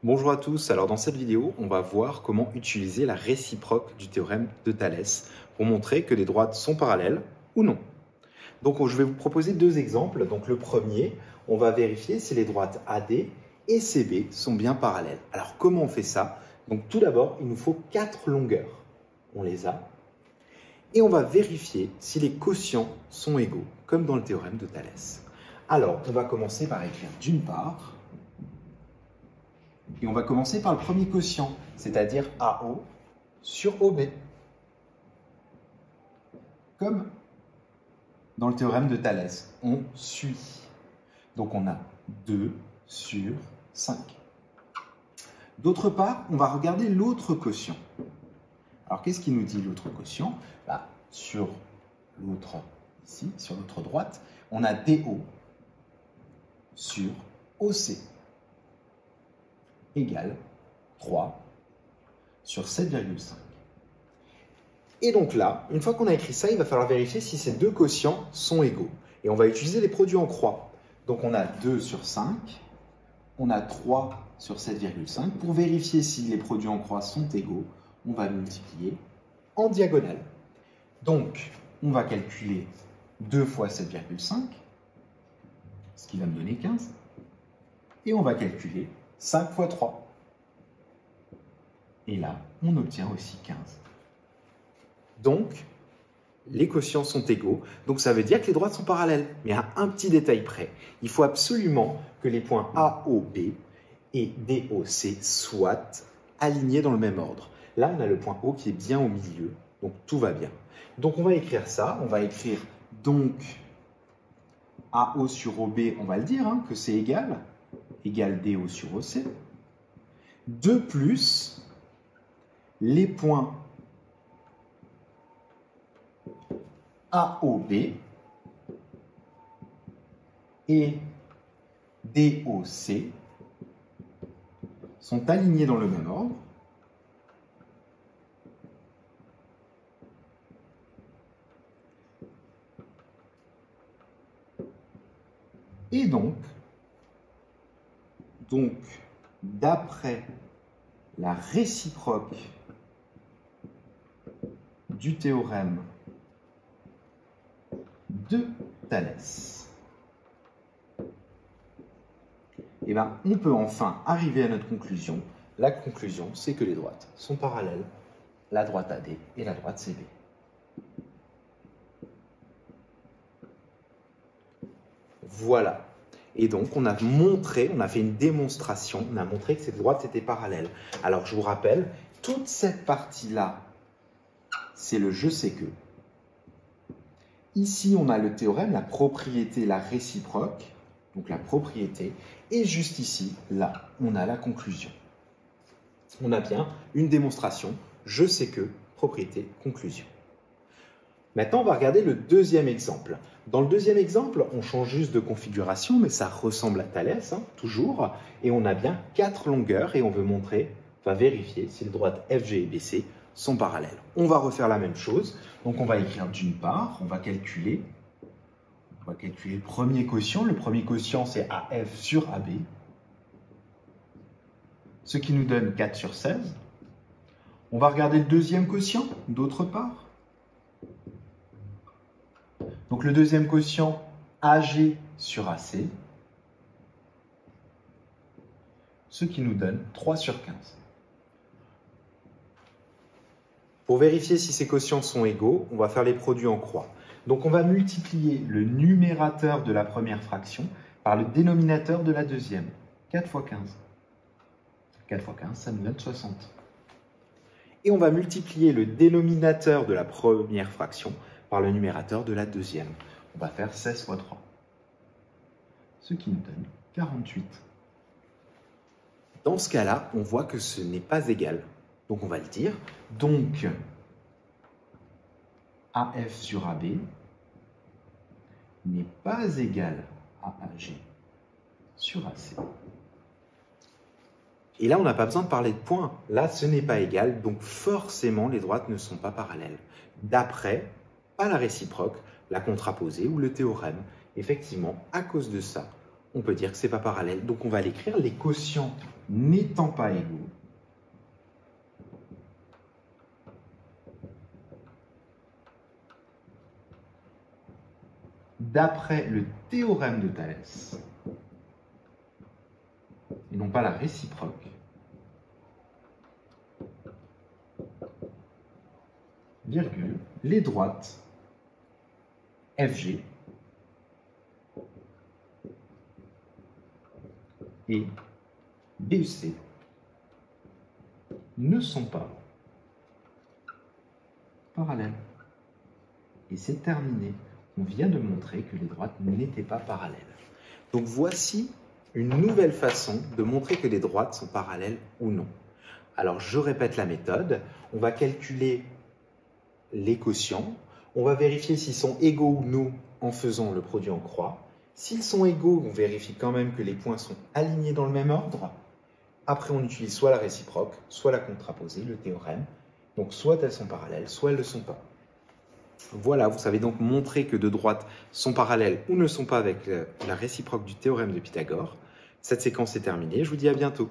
Bonjour à tous, alors dans cette vidéo, on va voir comment utiliser la réciproque du théorème de Thalès pour montrer que les droites sont parallèles ou non. Donc je vais vous proposer deux exemples. Donc le premier, on va vérifier si les droites AD et CB sont bien parallèles. Alors comment on fait ça? Donc tout d'abord, il nous faut 4 longueurs. On les a. Et on va vérifier si les quotients sont égaux, comme dans le théorème de Thalès. Alors, on va commencer par écrire d'une part. Et on va commencer par le premier quotient, c'est-à-dire AO sur OB. Comme dans le théorème de Thalès, on suit. Donc on a 2 sur 5. D'autre part, on va regarder l'autre quotient. Alors qu'est-ce qu'il nous dit l'autre quotient? Sur l'autre, ici, sur l'autre droite, on a DO sur OC égale 3 sur 7,5. Et donc là, une fois qu'on a écrit ça, il va falloir vérifier si ces deux quotients sont égaux. Et on va utiliser les produits en croix. Donc on a 2 sur 5, on a 3 sur 7,5. Pour vérifier si les produits en croix sont égaux, on va multiplier en diagonale. Donc, on va calculer 2 fois 7,5, ce qui va me donner 15. Et on va calculer 5 fois 3. Et là, on obtient aussi 15. Donc, les quotients sont égaux. Donc, ça veut dire que les droites sont parallèles. Mais à un petit détail près. Il faut absolument que les points AOB et DOC soient alignés dans le même ordre. Là, on a le point O qui est bien au milieu. Donc, tout va bien. Donc, on va écrire ça. On va écrire donc AO sur OB, on va le dire, que c'est égal DO sur OC. 2 plus les points AOB et DOC sont alignés dans le même ordre. Et donc, d'après la réciproque du théorème de Thalès, on peut enfin arriver à notre conclusion. La conclusion, c'est que les droites sont parallèles, la droite AD et la droite CB. Voilà. Et donc, on a fait une démonstration, on a montré que ces droites étaient parallèles. Alors, je vous rappelle, toute cette partie-là, c'est le je sais que. Ici, on a le théorème, la propriété, la réciproque, donc la propriété. Et juste ici, là, on a la conclusion. On a bien une démonstration, je sais que, propriété, conclusion. Maintenant, on va regarder le deuxième exemple. Dans le deuxième exemple, on change juste de configuration, mais ça ressemble à Thalès, toujours. Et on a bien 4 longueurs et on veut vérifier si les droites FG et BC sont parallèles. On va refaire la même chose. Donc, on va écrire d'une part, on va calculer le premier quotient. Le premier quotient, c'est AF sur AB, ce qui nous donne 4 sur 16. On va regarder le deuxième quotient, d'autre part. Donc le deuxième quotient, AG sur AC, ce qui nous donne 3 sur 15. Pour vérifier si ces quotients sont égaux, on va faire les produits en croix. Donc on va multiplier le numérateur de la première fraction par le dénominateur de la deuxième. 4 fois 15. 4 fois 15, ça nous donne 60. Et on va multiplier le dénominateur de la première fraction par le numérateur de la deuxième. On va faire 16 fois 3, ce qui nous donne 48. Dans ce cas-là, on voit que ce n'est pas égal. Donc on va le dire. Donc, AF sur AB n'est pas égal à AG sur AC. Et là, on n'a pas besoin de parler de points. Là, ce n'est pas égal, donc forcément, les droites ne sont pas parallèles. D'après, pas la réciproque, la contraposée ou le théorème. Effectivement, à cause de ça, on peut dire que ce n'est pas parallèle. Donc on va l'écrire, les quotients n'étant pas égaux. D'après le théorème de Thalès, et non pas la réciproque, virgule, les droites FG et BEC ne sont pas parallèles. Et c'est terminé. On vient de montrer que les droites n'étaient pas parallèles. Donc voici une nouvelle façon de montrer que les droites sont parallèles ou non. Alors je répète la méthode. On va calculer les quotients. On va vérifier s'ils sont égaux ou non en faisant le produit en croix. S'ils sont égaux, on vérifie quand même que les points sont alignés dans le même ordre. Après, on utilise soit la réciproque, soit la contraposée, le théorème. Donc soit elles sont parallèles, soit elles ne le sont pas. Voilà, vous savez donc montrer que deux droites sont parallèles ou ne sont pas avec la réciproque du théorème de Pythagore. Cette séquence est terminée, je vous dis à bientôt.